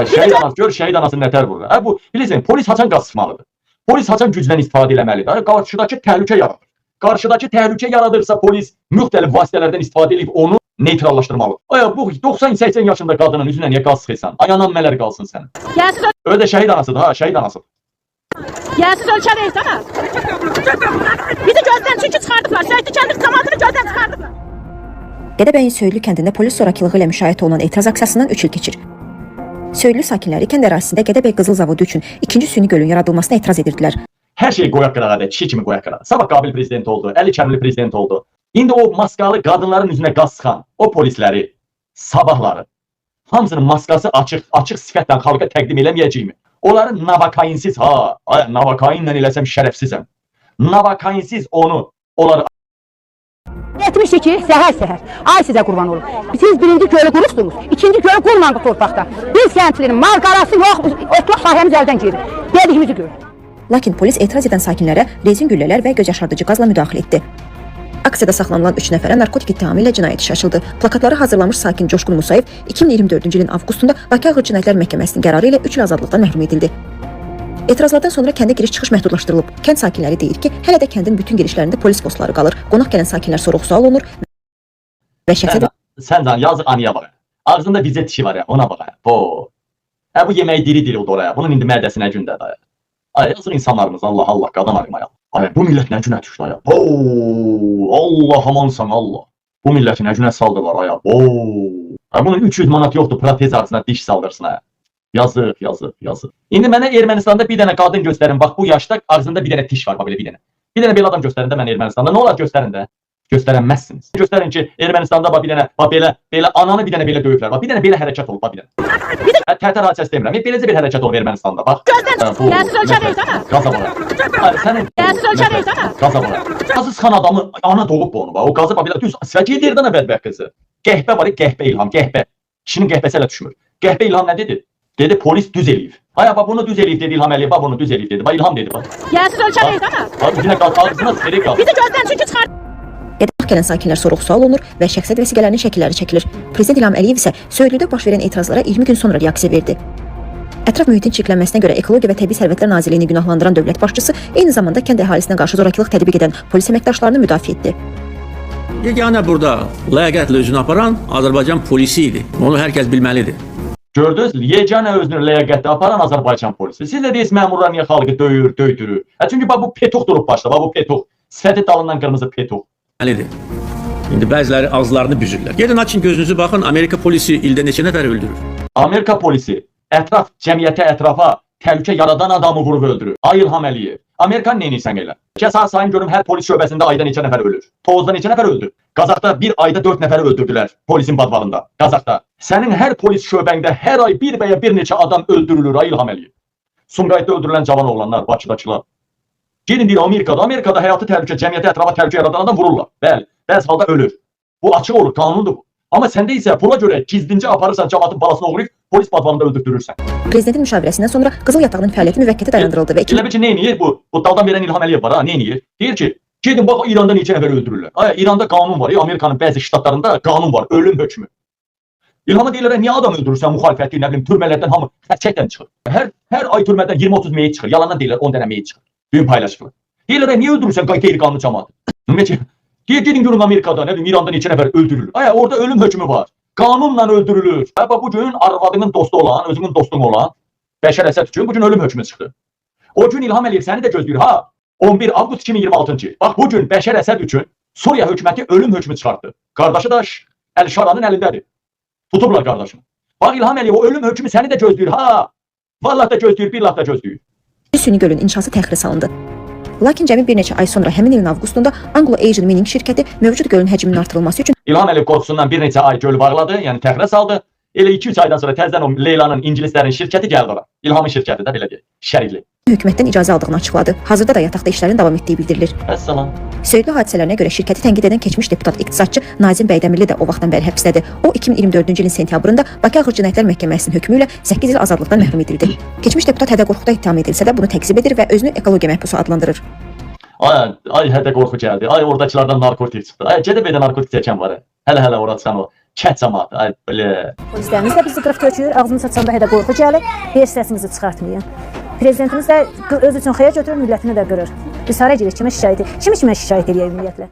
Ay şəhid anası, gör şəhid anasını nətər vurur. Bu bilirsən, polis haçan qaz sıxmalıdır. Polis haçan gücdən istifadə eləməlidir. Qarşıdakı təhlükə yaradır. Qarşıdakı təhlükə yaradırsa polis müxtəlif vasitələrdən istifadə edib onu neytrallaşdırmalıdır. Ay bu 90-80 yaşında qadının üzünə niyə qaz sıxırsan? Ay anam mələr qalsın sənin. Öyle şəhid anasıdır ha, şəhid anasıdır. Yersiz ölçer reysana. Bizi gözden çünkü çıkardılar. Şehitli kendi zamanını gözden çıkardılar. Gədəbəyin Söylü kəndində polis zorakılığı ilə müşahidə olunan etiraz aksiyasından 3 il keçir. Söylü sakinləri kənd ərazisində Gədəbəy qızıl zavodu üçün ikinci süni gölün yaradılmasına etiraz edirdilər. Hər şey qoyaq qırağa da, kişi kimi qoyaq qırağa. Sabah Qabil prezident oldu, Əli Kərimli prezident oldu. İndi o maskalı qadınların üzünə qaz sıxan, o polisləri, sabahları, hamısının maskası açıq sifətlə xalqa təqdim eləməyəcəyimi? Onların navakainsiz, navakainlə eləsəm şərəfsizəm. Navakainsiz onları... Etmişdi ki, səhər, ay sizə qurban olun. Siz birinci gölü qurursunuz, ikinci gölü qurmadı torpaqda. Biz kəndlilərin mal qarası yox, otlaq sahəmiz əldən gedir. Dediyimizi gör. Lakin polis etiraz edən sakinlərə rezin güllələr və göz yaşardıcı qazla müdaxilə etdi. Aksiyada saxlanılan 3 nəfərə narkotik ittihamı ilə cinayət işi açıldı. Plakatları hazırlamış sakin Coşqun Musayev 2024-cü ilin avqustunda Bakı Ağır Cinayətlər Məhkəməsinin qərarı ilə 3 il azadlıqdan məhrum edildi. Etirazlardan sonra kəndə giriş-çıxış məhdudlaşdırılıb. Kənd sakinləri deyir ki, hələ də kəndin bütün girişlərində polis postları qalır. Qonaq gələn sakinlər sorğu-sual olunur və şəxsə... Sən can, yazıq anıya bax. Ağzında bizə dişi var ya, ona bax. Bu yeməyi diri-diri oldu oraya. Bunun indi mədəsinə gündədir. Ay, yazıq insanlarımız, Allah, qadan arımaya. Ay, bu millət nə günə düşdü aya. Allah amansan Allah. Bu milləti nə günə saldılar aya. Bunun 300 manat yoxdur, protez ağzına diş saldırsın aya. Yazıq. İndi mənə Ermənistanda bir dənə qadın göstərin. Bax bu yaşda ağzında bir dənə diş var, belə bir dənə. Bir dənə belə adam göstərin də mən Ermənistanda. Nə olar göstərin də? Göstərənməzsiniz. Göstərin ki, Ermənistanda bax bir dənə, bax belə ananı bir dənə belə döyüblər. Bax bir dənə belə hərəkət olub, bax bir dənə. Tətər hadisəsi demirəm. Beləcə bir hərəkət olub Ermənistanda. Bax. Yersiz ölçer reysana. Qaza bax. Ay sənin Yersiz ölçer reysana. qaza bax. Qazı sıxan adamı ana doğub bu onu bax. O qazı bax belə düz sifəti yerdən bədbəxt qızı. Qəhbə var, qəhbə İlham, qəhbə. Kişinin qəhbəsi elə düşmür. Qəhbə İlham nə dedi? Dedi polis düz eləyib. Ay bax bunu düz eləyib dedi İlham Əliyev, bax bunu düz eləyib dedi. Bax İlham dedi bax. Yersiz ölçer reysana. Bax üzünə qaz, ağzına sıxırıq qaz. Bizi gözden çünkü çıkardılar. Qonaq gələn sakinlər sorğu-sual olunur və şəxsiyyət vəsiqələrinin şəkilləri çəkilir. Prezident İlham Əliyev isə Söylüdə baş verən etirazlara 20 gün sonra reaksiya verdi. Ətraf mühitin çirklənməsinə görə Ekologiya və Təbii Sərvətlər Nazirliyini günahlandıran dövlət başçısı eyni zamanda kənd əhalisinə qarşı zorakılıq tətbiq edən polis əməkdaşlarını müdafiə etdi. Yeganə burada ləyaqətlə özünü aparan Azərbaycan polisi idi. Onu hər kəs bilməlidir. Gördünüz, yeganə özünü ləyaqətlə aparan Azərbaycan polisi. Siz də deyirsiniz məmurlar niyə xalqı döyür, döydürür? Çünki bax bu petuq durub başda, bax bu petuq. Sifəti dalından qırmızı petuq. İndi bəziləri ağızlarını büzürlər. Gedin açın gözünüzü baxın, Amerika polisi ildə neçə nəfər öldürür? Amerika polisi cəmiyyətə, ətrafa təhlükə yaradan adamı vurub öldürür. Ay İlham Əliyev, Amerikan neynirsən elə? Kəsar sayın görüm hər polis şöbəsində ayda neçə nəfər ölür? Tovuzda neçə nəfər öldür? Qazaxda bir ayda 4 nəfəri öldürdülər polisin badvalında. Qazaxda. Sənin hər polis şöbəndə hər ay bir və ya bir neçə adam öldürülür ay İlham Əliyev. Sumqayıtda öldürülən cavan oğlanlar, Bakıdakılar. Gedin deyir Amerikada həyatı təhlükə, cəmiyyətə, ətrafa təhlükə yaradan adam vururlar. Bəli, bəzi halda ölür. Bu açıq olur, qanundur bu. Amma səndə isə pula görə gizlincə aparırsan cəmaatın balasını oğruyub, polis badvalında öldürdürürsən. Prezidentin müşavirəsindən sonra Qızıl Yatağının fəaliyyəti müvəqqəti dayandırıldı və Elə bir ki, neyniyir bu? Bu daldan verən İlham Əliyev var ha, neyniyir? Deyir ki, gedin bax İranda neçə nəfər öldürürlər. Ay, İranda qanun var, Amerikanın bəzi ştatlarında qanun var, ölüm hökmü. İlhama deyirlər, niyə adam öldürürsən müxalifəti, nə bilim, türmələrdən hamı çəkdən çıxır. Hər ay türmədən 20-30 meyit çıxır, yalandan deyirlər 10 dənə meyit çıxır. Dün paylaşırlar. Deyirlər, niyə öldürürsən qeyri-qanuni cəmaatı? Deyir, gedin görün Amerikada, nə bilim, İranda neçə nəfər öldürülür. Ay, orada ölüm hökmü var. Qanunla öldürülür. Bu gün arvadının dostu olan, özünün dostun olan Bəşər Əsəd üçün bu gün ölüm hökmü çıxdı. O gün İlham Əliyev səni də gözləyir ha. 11 avqust 2026-cı il. Bax bu gün Bəşər Əsəd üçün Suriya hökuməti ölüm hökmü çıxartdı. Qardaşı da Əl-Şaranın əlindədir. Tutublar qardaşını. Bax İlham Əliyev o ölüm hökmü səni də gözləyir ha. Vallahi da gözləyir, billah da gözləyir. Süni gölün inşası təxirə salındı. Lakin cəmi bir neçə ay sonra həmin ilin avqustunda Anglo Asian Mining şirkəti mövcud gölün həcminin artırılması üçün İlham Əliyev qorxusundan bir neçə ay gölü bağladı, yəni təxirə saldı. Elə 2-3 aydan sonra təzədən o Leylanın, ingilislərin şirkəti gəldi ora. İlhamın şirkəti də belə deyil, şərikli. Hökumətdən icazə aldığını açıqladı. Hazırda da yataqda işlərin davam etdiyi bildirilir. Əssalam. Söylü hadisələrinə görə şirkəti tənqid edən keçmiş deputat iqtisadçı Nazim Bəydəmirli də o vaxtdan bəri həbsdədir. O 2024-cü ilin sentyabrında Bakı Ağır Cinayətlər Məhkəməsinin hökmü ilə 8 il azadlıqdan məhrum edildi. Keçmiş deputat hədə-qorxuda ittiham edilsə də bunu təkzib edir və özünü ekologiya məhbusu adlandırır. Ay hədə qorxu gəldi. Ay oradakılardan narkotik çıxdı. Ay Gədəbəydə narkotik çəkən var. Hələ ora çıxan o kət cəmaatı, ay belə. Polislərimiz də bizi qırıb tökür, ağzımız açanda hədə qorxu gəlir, heç səsimizi çıxartmayın. Prezidentimiz də öz üçün xeyir götürür, millətini də qırır. Biz hara girik, kimə şikayət edək ümumiyyətlə?